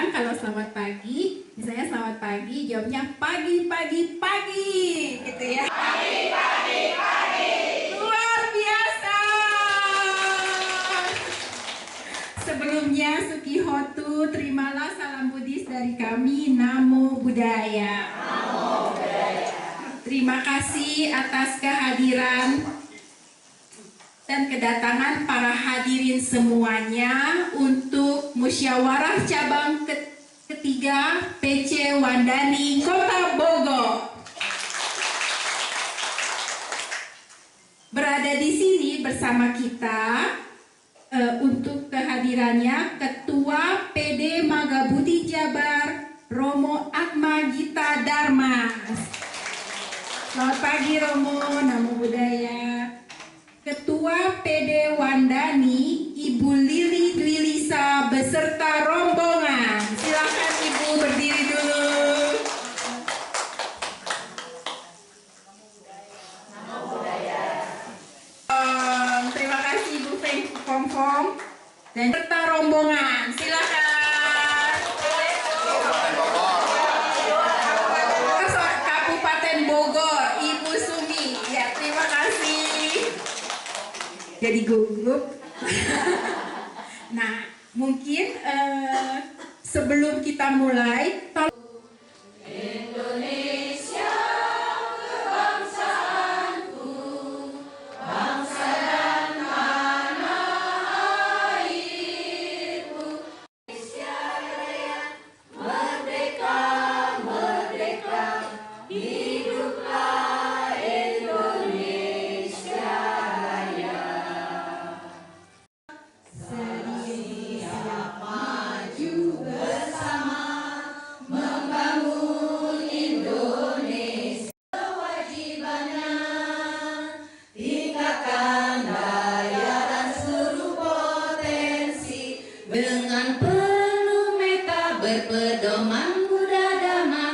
bilang kalau selamat pagi, misalnya selamat pagi, jawabnya pagi, pagi, pagi, gitu ya. Pagi, pagi, pagi. Luar biasa. Sebelumnya Sukihotu, terimalah salam Buddhis dari kami, Namo Buddhaya. Namo Buddhaya. Terima kasih atas kehadiran dan kedatangan para hadirin semuanya untuk musyawarah cabang ketiga PC Wandani Kota Bogor. Berada di sini bersama kita untuk kehadirannya Ketua PD Magabudi Jabar Romo Atma Gita Dharma. Selamat pagi Romo, Namo Buddhaya. Ketua PD Wandani, Ibu Lili Dwilisa beserta rombongan. Silakan Ibu berdiri dulu. Terima kasih Ibu Feng Fong dan serta rombongan. Silakan. Kabupaten Bogor, Ibu Sumi. Ya, terima kasih. Jadi gugup. Nah, mungkin sebelum kita mulai, Indonesia kebangsaanku, bangsa dan tanah airku. Indonesia Raya, merdeka, merdeka, hiduplah Indonesia Raya. Siap maju bersama membangun Indonesia. Kewajibannya tingkatkan daya dan seluruh potensi dengan penuh meta berpedoman Buddha Dhamma.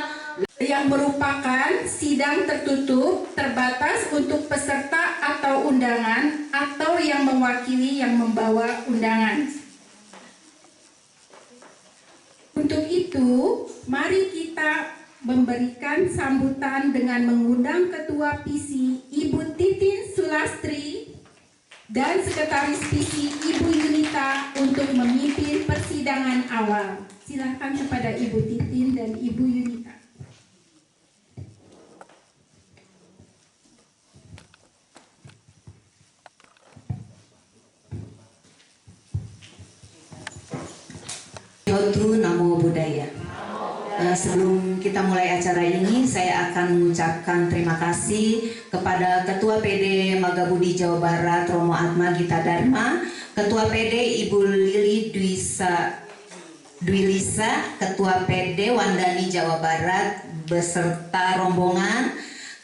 yang merupakan sidang tertutup terbatas untuk peserta atau undangan atau yang mewakili yang membawa undangan. Untuk itu, mari kita memberikan sambutan dengan mengundang Ketua PC Ibu Titin Sulastri dan Sekretaris PC Ibu Yunita untuk memimpin persidangan awal. Silakan kepada Ibu Titin dan Ibu Yunita. Yotu Namo Buddhaya. Sebelum kita mulai acara ini, saya akan mengucapkan terima kasih kepada Ketua PD Magabudi Jawa Barat Romo Atma Gita Dharma, Ketua PD Ibu Lili Dwilisa, Ketua PD Wandani Jawa Barat beserta rombongan,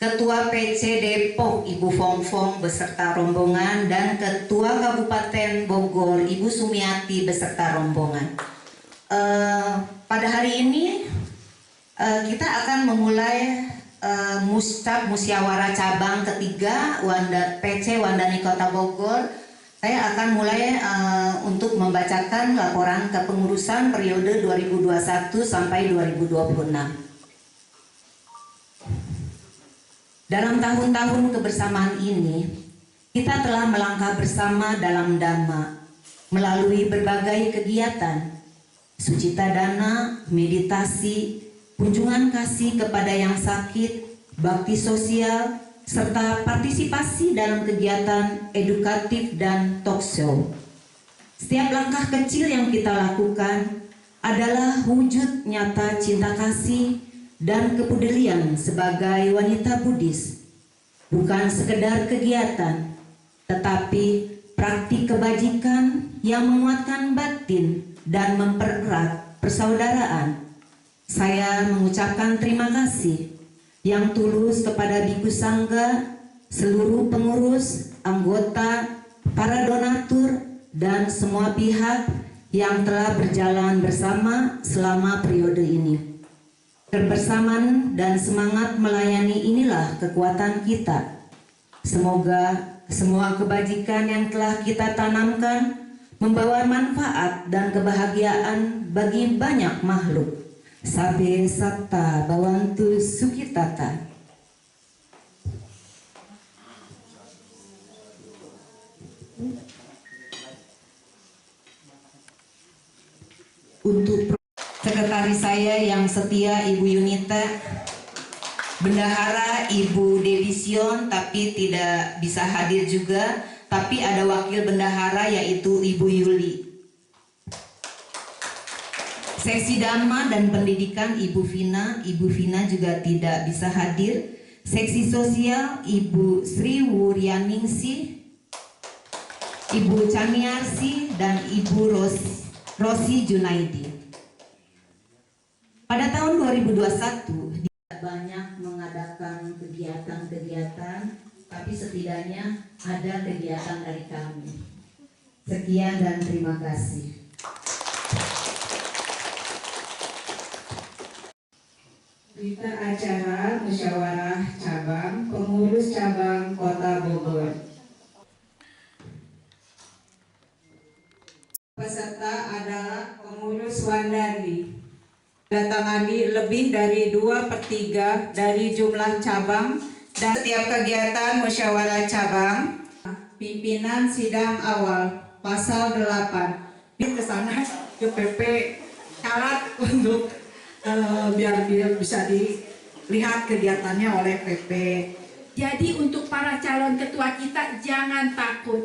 Ketua PC Depok Ibu Fong beserta rombongan, dan Ketua Kabupaten Bogor Ibu Sumiati beserta rombongan. Pada hari ini kita akan memulai musyawarah cabang ketiga PC Wandani Kota Bogor. Saya akan mulai untuk membacakan laporan kepengurusan periode 2021 sampai 2026. Dalam tahun-tahun kebersamaan ini, kita telah melangkah bersama dalam Dhamma melalui berbagai kegiatan sucita dana, meditasi, kunjungan kasih kepada yang sakit, bakti sosial, serta partisipasi dalam kegiatan edukatif dan talk show. Setiap langkah kecil yang kita lakukan adalah wujud nyata cinta kasih dan kepedulian sebagai wanita Buddhis. Bukan sekedar kegiatan, tetapi praktik kebajikan yang menguatkan batin dan mempererat persaudaraan. Saya mengucapkan terima kasih yang tulus kepada Biku Sangga, seluruh pengurus, anggota, para donatur, dan semua pihak yang telah berjalan bersama selama periode ini. Kebersamaan dan semangat melayani inilah kekuatan kita. Semoga semua kebajikan yang telah kita tanamkan membawa manfaat dan kebahagiaan bagi banyak makhluk. Sabe Satta Bawantu Sukitata. Untuk sekretaris saya yang setia Ibu Yunita, bendahara Ibu Devision tapi tidak bisa hadir juga, tapi ada wakil bendahara yaitu Ibu Yuli. Seksi Dhamma dan Pendidikan Ibu Vina juga tidak bisa hadir. Seksi Sosial Ibu Sri Wuryaningsih, Ibu Chaniarsi dan Ibu Rosi Junaidi. Pada tahun 2021 tidak banyak mengadakan kegiatan-kegiatan, tapi setidaknya ada kegiatan dari kami. Sekian dan terima kasih. Berita acara musyawarah cabang pengurus cabang Kota Bogor. Peserta adalah pengurus Wandani. Datangani lebih dari 2/3 dari jumlah cabang dan setiap kegiatan musyawarah cabang. Pimpinan sidang awal pasal 8. Ke sana ke PP syarat untuk biar bisa dilihat kegiatannya oleh PP. Jadi untuk para calon ketua kita jangan takut.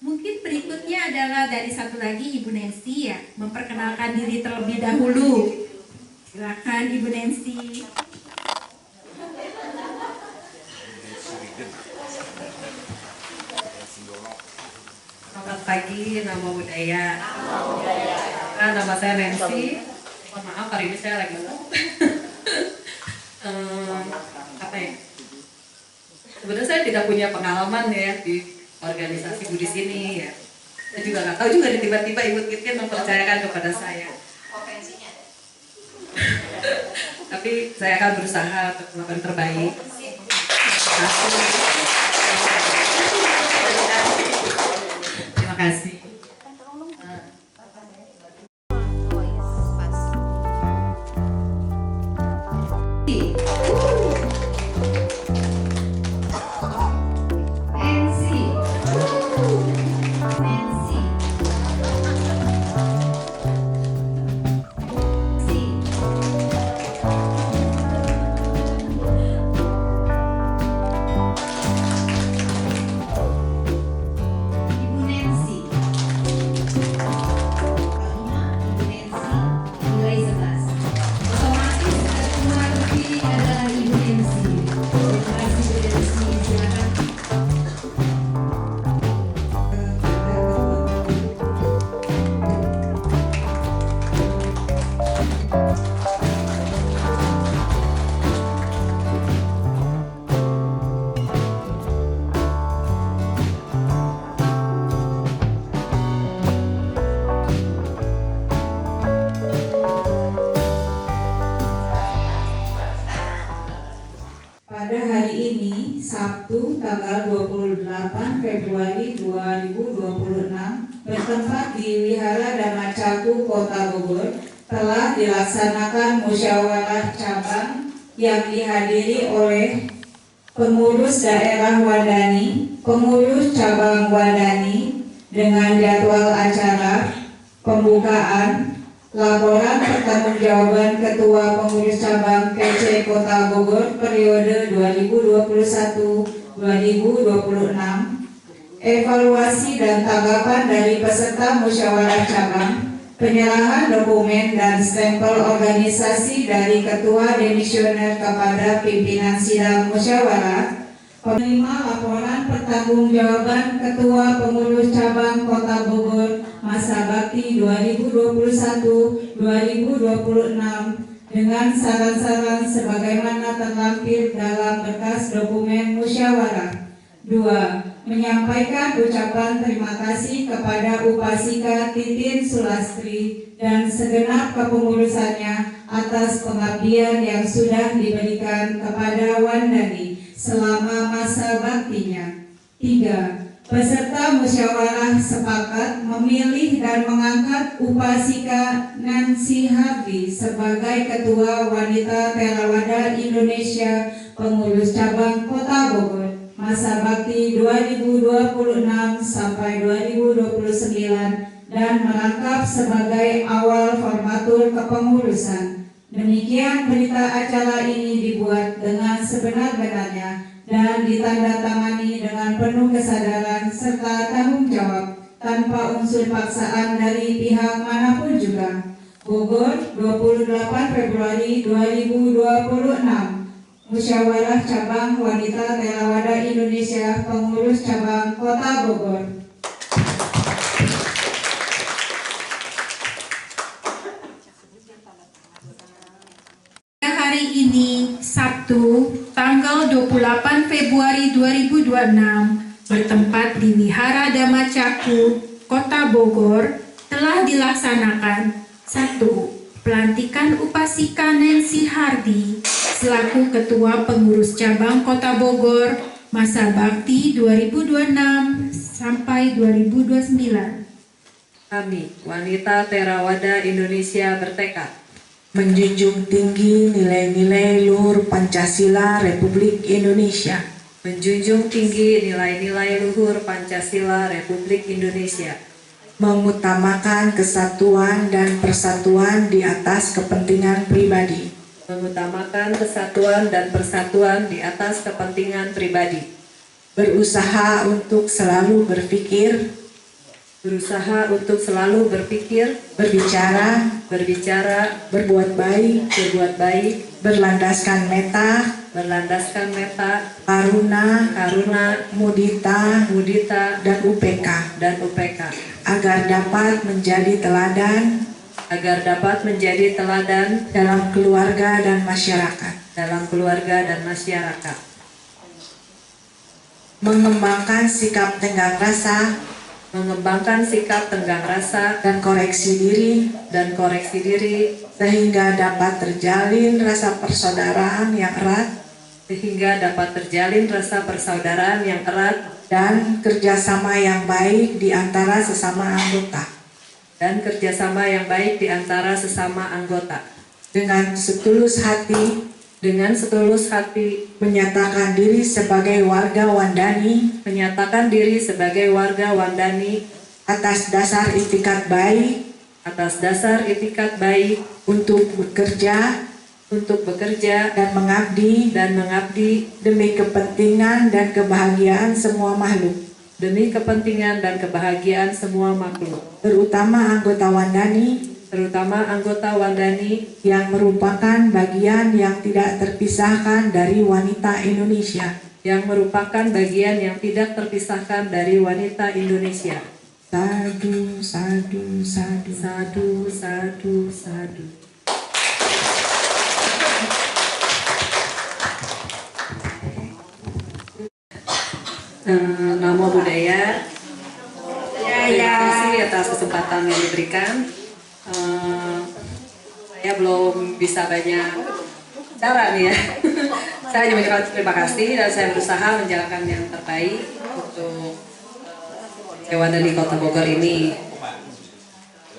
Mungkin berikutnya adalah dari satu lagi Ibu Nancy ya, memperkenalkan diri terlebih dahulu. Silakan Ibu Nancy. Selamat pagi, nama budaya. Nama saya Nancy. Mohon maaf hari ini saya lagi apa ya? Sebenarnya saya tidak punya pengalaman ya di organisasi Buddhis ini ya. Saya juga nggak tahu juga tiba-tiba Ibu Titin mempercayakan kepada saya. Tapi saya akan berusaha untuk melakukan terbaik. Terima kasih. Pada hari ini, Sabtu tanggal 28 Februari 2026, bertempat di Wihara Dhamma Caku Kota Bogor, telah dilaksanakan musyawarah cabang yang dihadiri oleh pengurus daerah Wandani, pengurus cabang Wandani dengan jadwal acara pembukaan, laporan pertanggungjawaban Ketua Pengurus Cabang PC Kota Bogor periode 2021-2026, evaluasi dan tanggapan dari peserta musyawarah cabang, penyerahan dokumen dan stempel organisasi dari Ketua Demisioner kepada pimpinan sidang musyawarah, penerima laporan pertanggungjawaban Ketua Pengurus Cabang Kota Bogor masa bakti 2021-2026 dengan saran-saran sebagaimana terlampir dalam berkas dokumen musyawarah. 2. Menyampaikan ucapan terima kasih kepada Upasika Titin Sulastri dan segenap kepengurusannya atas pengabdian yang sudah diberikan kepada Wandani selama masa baktinya. 3. Peserta musyawarah sepakat memilih dan mengangkat Upasika Nancy Hardy sebagai Ketua Wanita Theravada Indonesia Pengurus Cabang Kota Bogor masa bakti 2026 sampai 2029 dan merangkap sebagai awal formatur kepengurusan. Demikian berita acara ini dibuat dengan sebenar-benarnya dan ditandatangani dengan penuh kesadaran serta tanggung jawab tanpa unsur paksaan dari pihak manapun juga. Bogor, 28 Februari 2026. Musyawarah Cabang Wanita Theravada Indonesia Pengurus Cabang Kota Bogor. Hari ini, Sabtu, tanggal 28 Februari 2026, bertempat di Wihara Dhamma Caku, Kota Bogor, telah dilaksanakan 1. Pelantikan Upasika Nancy Hardy selaku Ketua Pengurus Cabang Kota Bogor masa bakti 2026 sampai 2029. Kami, Wanita Theravada Indonesia bertekad menjunjung tinggi nilai-nilai luhur Pancasila Republik Indonesia, menjunjung tinggi nilai-nilai luhur Pancasila Republik Indonesia, mengutamakan kesatuan dan persatuan di atas kepentingan pribadi, mengutamakan kesatuan dan persatuan di atas kepentingan pribadi, berusaha untuk selalu berpikir, berbicara, berbuat baik, berlandaskan meta, karuna, mudita, dan UPK, agar dapat menjadi teladan dalam keluarga dan masyarakat. Mengembangkan sikap tenggang rasa dan koreksi diri sehingga dapat terjalin rasa persaudaraan yang erat dan kerjasama yang baik di antara sesama anggota. Dengan setulus hati menyatakan diri sebagai warga Wandani atas dasar itikat baik untuk bekerja dan mengabdi demi kepentingan dan kebahagiaan semua makhluk, terutama anggota Wandani yang merupakan bagian yang tidak terpisahkan dari wanita Indonesia. Sadu, sadu, sadu. Sadu, sadu, sadu. Namo Buddhaya. Terima kasih atas kesempatan yang diberikan. Saya belum bisa banyak cara nih ya. Saya hanya mengucapkan terima kasih dan saya berusaha menjalankan yang terbaik untuk Wandani Kota Bogor ini.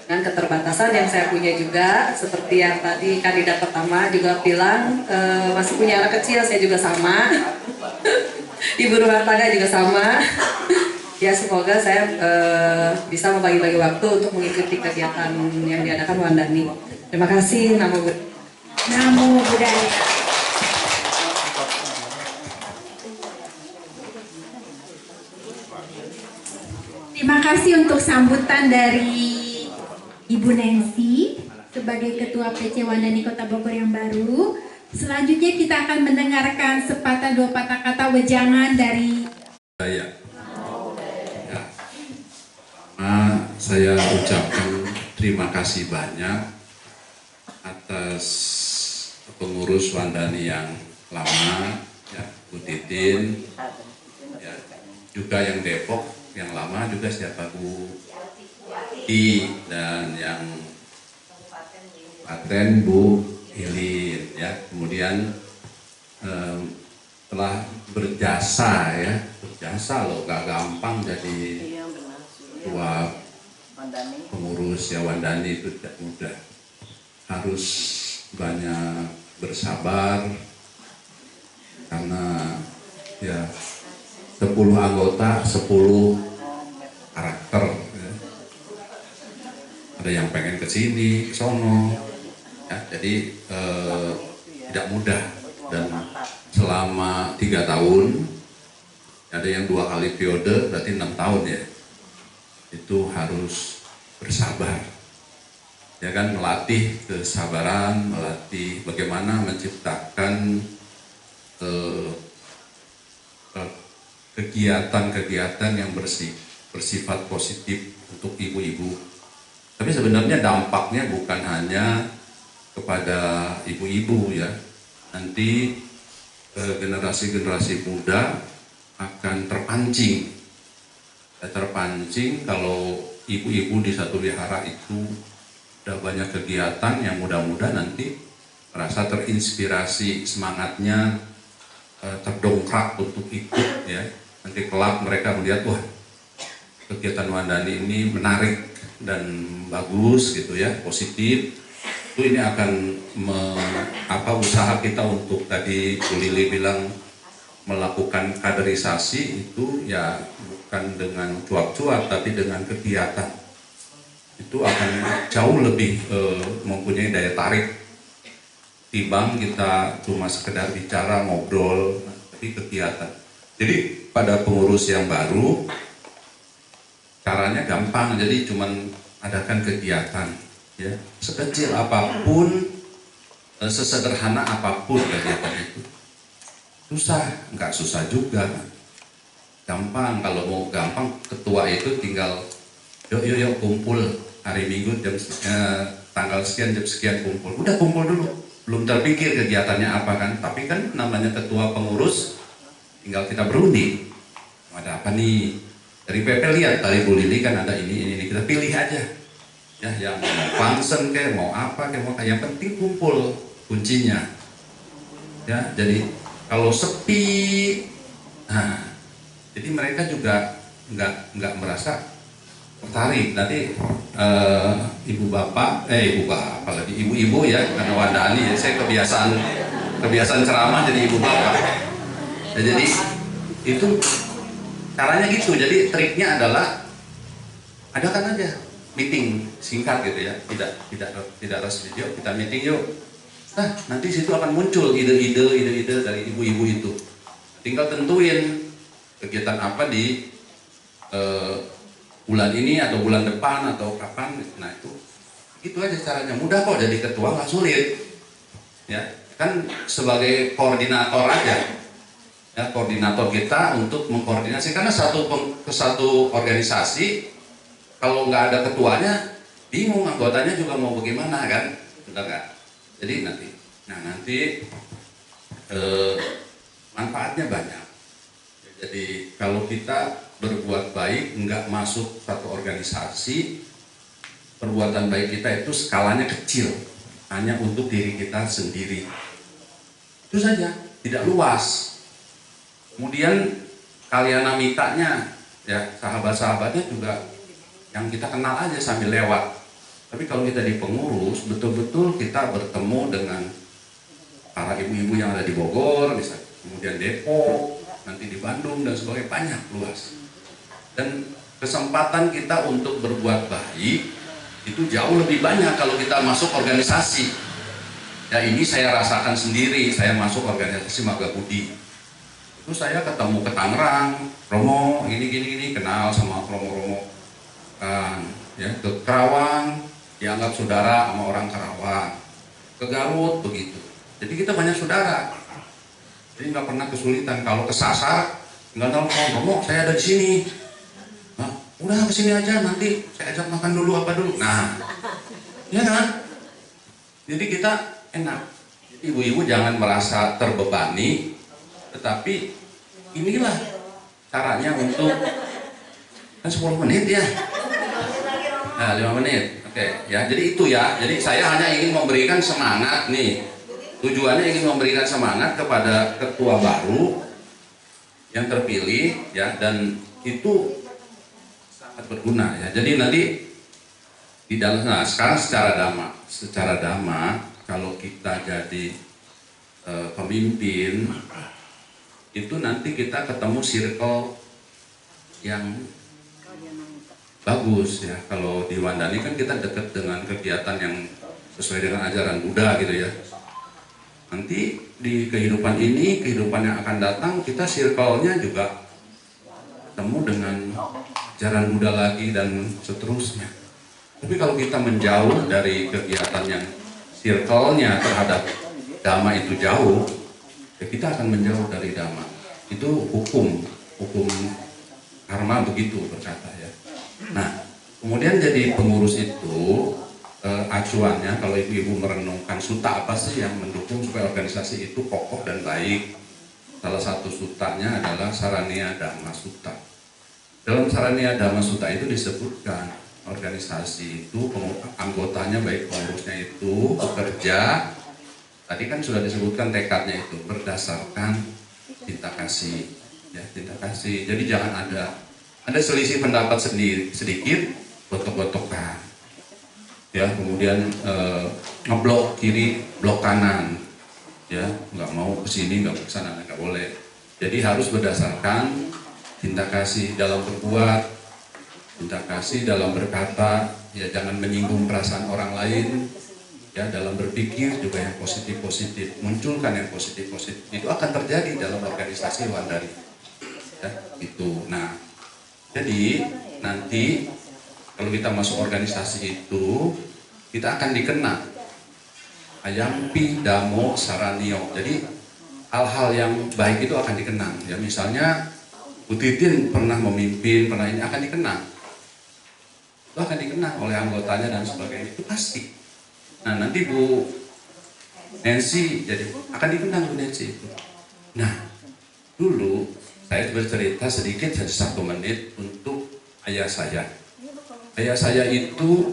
Dengan keterbatasan yang saya punya juga, seperti yang tadi kandidat pertama juga bilang, masih punya anak kecil, saya juga sama. Ibu rumah tangga juga sama. Ya semoga saya bisa membagi-bagi waktu untuk mengikuti kegiatan yang diadakan Wandani. Terima kasih. Namo Buddhaya. Terima kasih untuk sambutan dari Ibu Nancy sebagai Ketua PC Wandani Kota Bogor yang baru. Selanjutnya kita akan mendengarkan sepatah dua patah kata wejangan dari saya. Saya ucapkan terima kasih banyak atas pengurus Wandani yang lama, ya, Bu Titin, ya, juga yang Depok yang lama juga siapa Bu I, dan yang Paten Bu Ilin, ya. Kemudian telah berjasa ya, berjasa loh, gak gampang jadi ketua pengurus ya Wandani itu tidak mudah, harus banyak bersabar karena ya 10 anggota 10 karakter ya. Ada yang pengen ke sini, ke sono ya, jadi tidak mudah. Dan selama 3 tahun ada yang 2 kali periode, berarti 6 tahun ya, itu harus bersabar ya kan, melatih kesabaran, melatih bagaimana menciptakan kegiatan-kegiatan yang bersifat positif untuk ibu-ibu. Tapi sebenarnya dampaknya bukan hanya kepada ibu-ibu ya, nanti generasi-generasi muda akan terpancing kalau ibu-ibu di satu wihara itu udah banyak kegiatan yang mudah-mudahan nanti merasa terinspirasi, semangatnya terdongkrak untuk ikut ya. Nanti kelak mereka melihat, wah kegiatan Wandani ini menarik dan bagus gitu ya, positif. Itu ini akan usaha kita untuk tadi Bu Lili bilang melakukan kaderisasi itu ya bukan dengan cuap-cuap tapi dengan kegiatan. Itu akan jauh lebih mempunyai daya tarik timbang kita cuma sekedar bicara, ngobrol, tapi kegiatan. Jadi pada pengurus yang baru caranya gampang, jadi cuman adakan kegiatan ya, sekecil apapun, sesederhana apapun kegiatan itu. Susah, nggak susah juga, gampang. Kalau mau gampang, ketua itu tinggal yuk kumpul hari Minggu tanggal sekian jam sekian kumpul, udah kumpul dulu, belum terpikir kegiatannya apa kan. Tapi kan namanya ketua pengurus, tinggal kita berunding, ada apa nih, dari PP lihat tadi Bu Lili kan ada ini kita pilih aja ya, yang mau function kayak mau apa kayak mau, yang penting kumpul kuncinya ya. Jadi kalau sepi, nah jadi mereka juga nggak merasa tertarik. Nanti ibu bapak lagi ibu-ibu ya, karena Wandani ya, saya kebiasaan ceramah jadi ibu bapak ya, jadi itu caranya gitu. Jadi triknya adalah adakan aja meeting singkat gitu ya, tidak resmi, yuk kita meeting yuk. Nah nanti situ akan muncul ide-ide dari ibu-ibu itu, tinggal tentuin kegiatan apa di bulan ini atau bulan depan atau kapan. Nah itu aja caranya, mudah kok jadi ketua, nggak sulit ya kan. Sebagai koordinator aja ya, koordinator kita untuk mengkoordinasi, karena satu organisasi kalau nggak ada ketuanya bingung, anggotanya juga mau bagaimana kan, sudah nggak. Jadi nanti manfaatnya banyak. Jadi kalau kita berbuat baik, nggak masuk satu organisasi, perbuatan baik kita itu skalanya kecil, hanya untuk diri kita sendiri. Itu saja, tidak luas. Kemudian kalian mitanya ya, sahabat-sahabatnya juga yang kita kenal aja sambil lewat. Tapi kalau kita di pengurus, betul-betul kita bertemu dengan para ibu-ibu yang ada di Bogor, misalnya, kemudian Depok, nanti di Bandung dan sebagainya, banyak, luas. Dan kesempatan kita untuk berbuat baik itu jauh lebih banyak kalau kita masuk organisasi. Ya ini saya rasakan sendiri, saya masuk organisasi Magabudi. Itu saya ketemu ke Tangerang, Romo, gini, kenal sama Romo-Romo kan, ya ke Karawang, dianggap saudara sama orang Karawang, ke Garut begitu. Jadi kita banyak saudara, jadi nggak pernah kesulitan. Kalau kesasar, nggak tahu Romo, saya ada di sini. Nah, udah kesini aja, nanti saya ajak makan dulu apa dulu. Nah, ya kan? Jadi kita enak. Jadi ibu-ibu jangan merasa terbebani, tetapi inilah caranya untuk kan 10 menit ya. Nah, 5 menit. Oke, ya. Jadi itu ya. Jadi saya hanya ingin memberikan semangat nih. Tujuannya ingin memberikan semangat kepada ketua baru yang terpilih ya, dan itu sangat berguna ya. Jadi nanti di dalam, nah sekarang secara dhamma kalau kita jadi pemimpin itu nanti kita ketemu circle yang bagus ya. Kalau di Wandani kan kita dekat dengan kegiatan yang sesuai dengan ajaran Buddha gitu ya. Nanti di kehidupan ini, kehidupan yang akan datang, kita circle-nya juga ketemu dengan ajaran Buddha lagi dan seterusnya. Tapi kalau kita menjauh dari kegiatan yang circle-nya terhadap Dhamma itu jauh, ya kita akan menjauh dari Dhamma. Itu hukum karma begitu berkata ya. Nah, kemudian jadi pengurus itu acuannya kalau ibu-ibu merenungkan sutta apa sih yang mendukung supaya organisasi itu kokoh dan baik. Salah satu suttanya adalah Saraniya Dhamma Sutta. Dalam Saraniya Dhamma Sutta itu disebutkan organisasi itu anggotanya baik pengurusnya itu bekerja. Tadi kan sudah disebutkan tekadnya itu berdasarkan cinta kasih, ya cinta kasih. Jadi jangan ada selisih pendapat sedikit, gotok-gotokan. Ya, kemudian ngeblok kiri, blok kanan, ya nggak mau ke sini, nggak ke sana, nggak boleh. Jadi harus berdasarkan cinta kasih dalam berbuat, cinta kasih dalam berkata, ya jangan menyinggung perasaan orang lain, ya dalam berpikir juga yang positif, munculkan yang positif, itu akan terjadi dalam organisasi Wandani. Ya, itu. Nah, jadi nanti kalau kita masuk organisasi itu, kita akan dikenal Ayampi Dhammo Saranio. Jadi hal-hal yang baik itu akan dikenang. Ya misalnya Bu Titin pernah memimpin, pernah ini akan dikenang. Itu akan dikenang oleh anggotanya dan sebagainya. Itu pasti. Nah nanti Bu Nancy jadi akan dikenang Bu Nancy itu. Nah dulu saya bercerita sedikit saja 1 menit untuk ayah saya. Ayah saya itu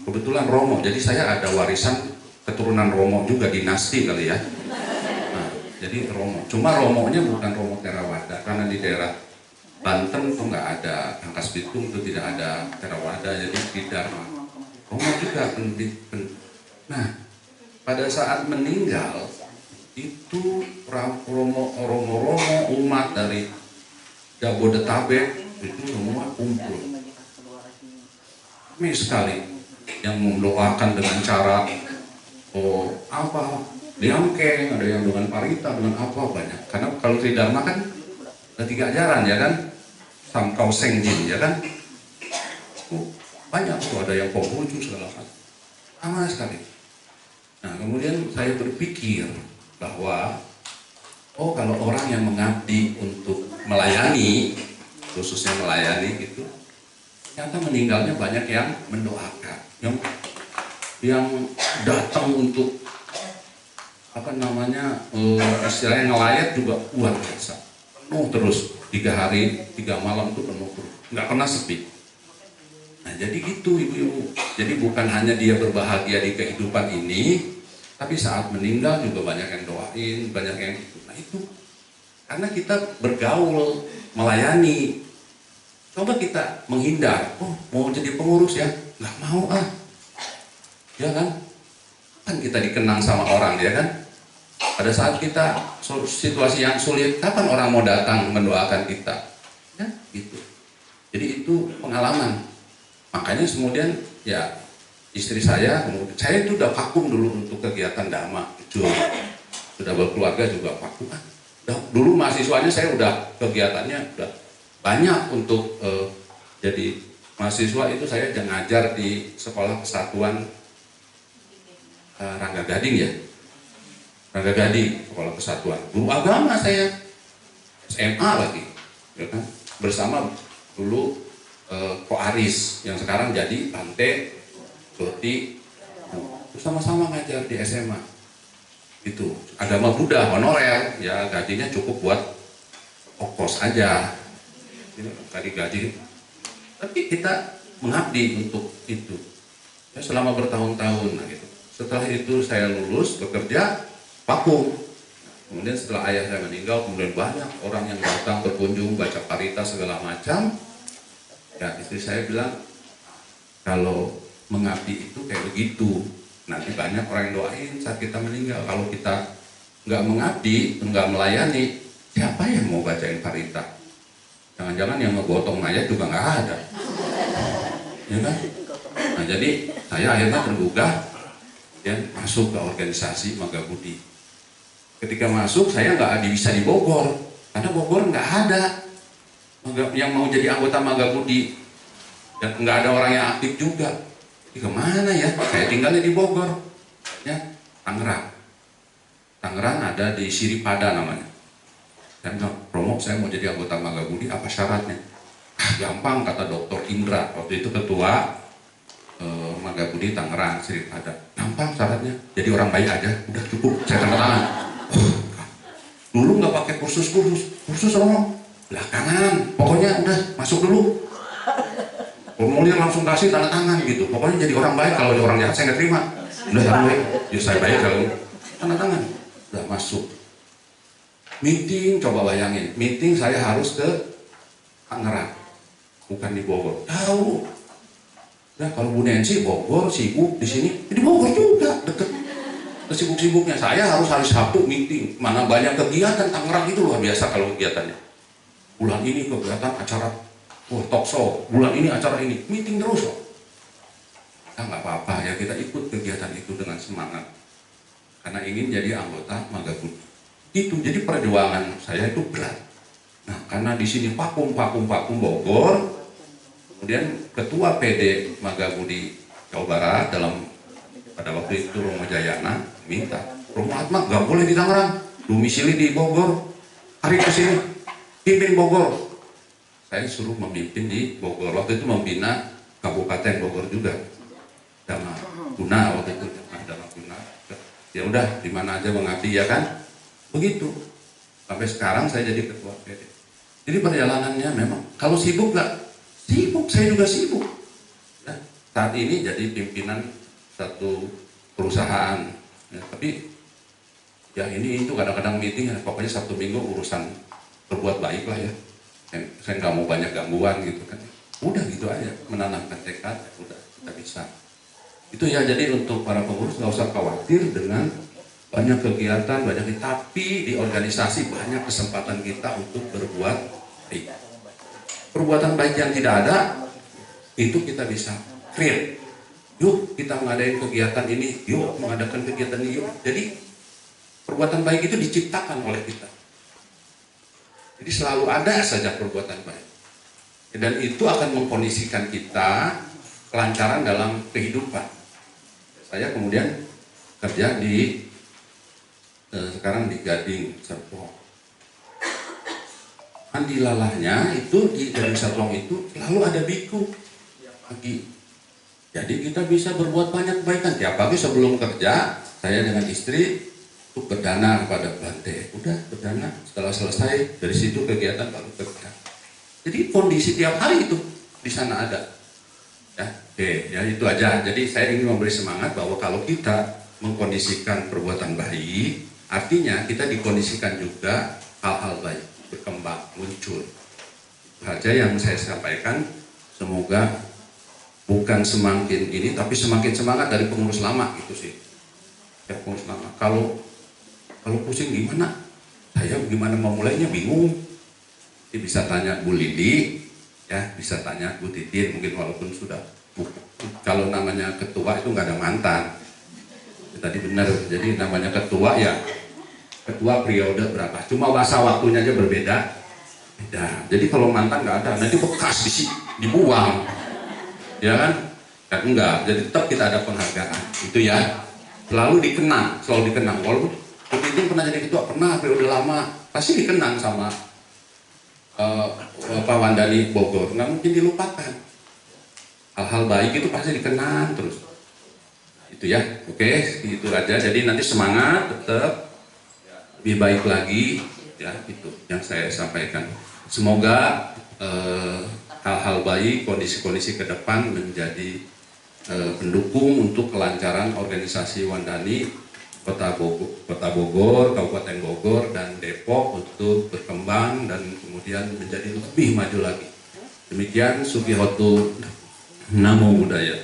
kebetulan Romo, jadi saya ada warisan keturunan Romo juga, dinasti kali ya. Nah, jadi Romo, cuma Romonya bukan Romo Theravada, karena di daerah Banten tuh nggak ada, Rangkas Bitung tuh tidak ada Theravada, jadi di Dharma. Romo juga Nah, pada saat meninggal itu Romo umat dari Jabodetabek itu semua kumpul. Ramai sekali yang mendoakan dengan cara liangkeng, ada yang dengan parita, dengan apa banyak. Karena kalau di Dharma kan ada 3 ajaran ya kan, Samkau Sengjin ya kan, banyak tuh, ada yang Konghucu segala macam, ramai sekali. Nah kemudian saya berpikir bahwa kalau orang yang mengabdi untuk melayani, khususnya melayani gitu, ternyata meninggalnya banyak yang mendoakan, yang datang untuk istilahnya ngelayat juga luar biasa, penuh terus 3 hari 3 malam itu penuh terus, nggak pernah sepi. Nah jadi gitu ibu-ibu, jadi bukan hanya dia berbahagia di kehidupan ini, tapi saat meninggal juga banyak yang doain, banyak yang itu. Nah itu karena kita bergaul, melayani. Coba kita menghindar, mau jadi pengurus ya, nggak mau ya kan? Kan kita dikenang sama orang ya kan? Pada saat kita situasi yang sulit, kapan orang mau datang mendoakan kita? Ya gitu. Jadi itu pengalaman. Makanya kemudian ya istri saya itu udah vakum dulu untuk kegiatan Dhamma, sudah berkeluarga juga vakum. Dulu mahasiswanya saya udah kegiatannya udah banyak untuk jadi mahasiswa itu saya ngajar di Sekolah Kesatuan Rangga Gading ya, Rangga Gading Sekolah Kesatuan. Guru agama saya SMA lagi, ya kan? Bersama dulu Ko Aris yang sekarang jadi Bante Doti, sama-sama ngajar di SMA. Itu agama Buddha honorer, ya gajinya cukup buat ongkos aja. Tadi gaji, tapi kita mengabdi untuk itu ya, selama bertahun-tahun gitu. Setelah itu saya lulus bekerja vakum, Kemudian setelah ayah saya meninggal, kemudian banyak orang yang datang berkunjung, baca parita segala macam. Ya, istri saya bilang, kalau mengabdi itu kayak begitu. Nanti banyak orang yang doain saat kita meninggal. Kalau kita nggak mengabdi, nggak melayani, siapa yang mau bacain parita? Jangan-jangan yang ngegotong mayat juga nggak ada. Ya kan? Nah, jadi saya akhirnya tergugah ya, masuk ke organisasi Magabudi. Ketika masuk, saya nggak bisa di Bogor, karena Bogor nggak ada yang mau jadi anggota Magabudi, dan nggak ada orang yang aktif juga. Jadi kemana ya? Saya tinggalnya di Bogor, ya, Tangerang. Tangerang ada di Siripada namanya. Saya bilang, Romo, saya mau jadi anggota Magabudi, apa syaratnya? Ah, gampang, kata Dr. Indra, waktu itu ketua Magabudi Tangerang, Siripada. Gampang syaratnya, jadi orang baik aja, udah cukup, saya tanda tangan. Dulu nggak pakai kursus Romo, belakangan, pokoknya udah masuk dulu. Formulir langsung kasih tanda tangan gitu, pokoknya jadi orang baik. Kalau orang jahat saya nggak terima. Udah orang baik, ya saya baik kalau tanda tangan, udah masuk. Meeting, coba bayangin, meeting saya harus ke Tangerang, bukan di Bogor. Tahu? Nah kalau Bu Nancy Bogor sibuk, di sini di Bogor juga deket. Sibuk-sibuknya saya harus hari Sabtu meeting, mana banyak kegiatan. Tangerang itu luar biasa kalau kegiatannya. Bulan ini kegiatan acara talk show, bulan ini acara ini, meeting terus kok. Nah, nggak apa-apa ya, kita ikut kegiatan itu dengan semangat karena ingin jadi anggota Magabudi. Itu jadi perjuangan saya itu berat. Nah karena di sini vakum Bogor, kemudian ketua PD Magabudi Jawa Barat pada waktu itu Romo Jayana minta, Romo Atma nggak boleh di Tangerang, domisili di Bogor, hari ke sini pimpin Bogor. Saya suruh memimpin di Bogor, waktu itu membina Kabupaten Bogor juga, Dama Guna waktu itu, Dama Guna. Ya udah, di mana aja mengabdi ya kan, begitu. Sampai sekarang saya jadi ketua PD. Jadi perjalanannya memang, kalau sibuk nggak? Sibuk, saya juga sibuk. Ya, saat ini jadi pimpinan satu perusahaan, ya, tapi ya ini itu kadang-kadang meeting, ya, pokoknya Sabtu Minggu urusan berbuat baik lah ya. Saya nggak mau banyak gangguan gitu kan. Udah gitu aja, menanamkan tekad, ya udah kita bisa. Itu ya, jadi untuk para pengurus nggak usah khawatir dengan banyak kegiatan, tapi di organisasi banyak kesempatan kita untuk berbuat baik. Perbuatan baik yang tidak ada, itu kita bisa create. Yuk kita ngadain kegiatan ini, yuk mengadakan kegiatan ini, yuk. Jadi perbuatan baik itu diciptakan oleh kita. Jadi selalu ada saja perbuatan baik. Dan itu akan mengkondisikan kita kelancaran dalam kehidupan. Saya kemudian kerja di sekarang di Gading Serpong. Andilalahnya itu di Gading Serpong itu selalu ada biku pagi. Jadi kita bisa berbuat banyak kebaikan. Tiap pagi sebelum kerja, saya dengan istri itu berdana kepada Bante. Udah berdana, setelah selesai dari situ kegiatan baru kerja. Jadi kondisi tiap hari itu di sana ada. Ya, oke, ya itu aja. Jadi saya ingin memberi semangat bahwa kalau kita mengkondisikan perbuatan baik, artinya kita dikondisikan juga hal-hal baik berkembang, muncul. Itu aja yang saya sampaikan. Semoga bukan semakin ini, tapi semakin semangat dari pengurus lama gitu sih. Ya pengurus lama. Kalau pusing gimana? Saya gimana memulainya bingung. Jadi bisa tanya Bu Lidi, ya bisa tanya Bu Titin, mungkin walaupun sudah. Kalau namanya ketua itu nggak ada mantan. Ya, tadi benar. Jadi namanya ketua ya ketua periode berapa? Cuma masa waktunya aja berbeda. Beda. Jadi kalau mantan nggak ada, nanti bekas dibuang. Ya kan? Kan enggak, jadi tetap kita ada penghargaan itu ya, selalu dikenang. Walaupun itu pernah jadi ketua, pernah periode lama, pasti dikenang sama Pak Wandani Bogor, nggak mungkin dilupakan. Hal-hal baik itu pasti dikenang terus. Itu ya, oke, itu aja. Jadi nanti semangat tetap lebih baik lagi ya, itu yang saya sampaikan. Semoga hal-hal baik, kondisi-kondisi ke depan menjadi pendukung untuk kelancaran organisasi Wandani Kota Bogor, Kabupaten Bogor, dan Depok untuk berkembang dan kemudian menjadi lebih maju lagi. Demikian Sugihoto Namo Buddhaya.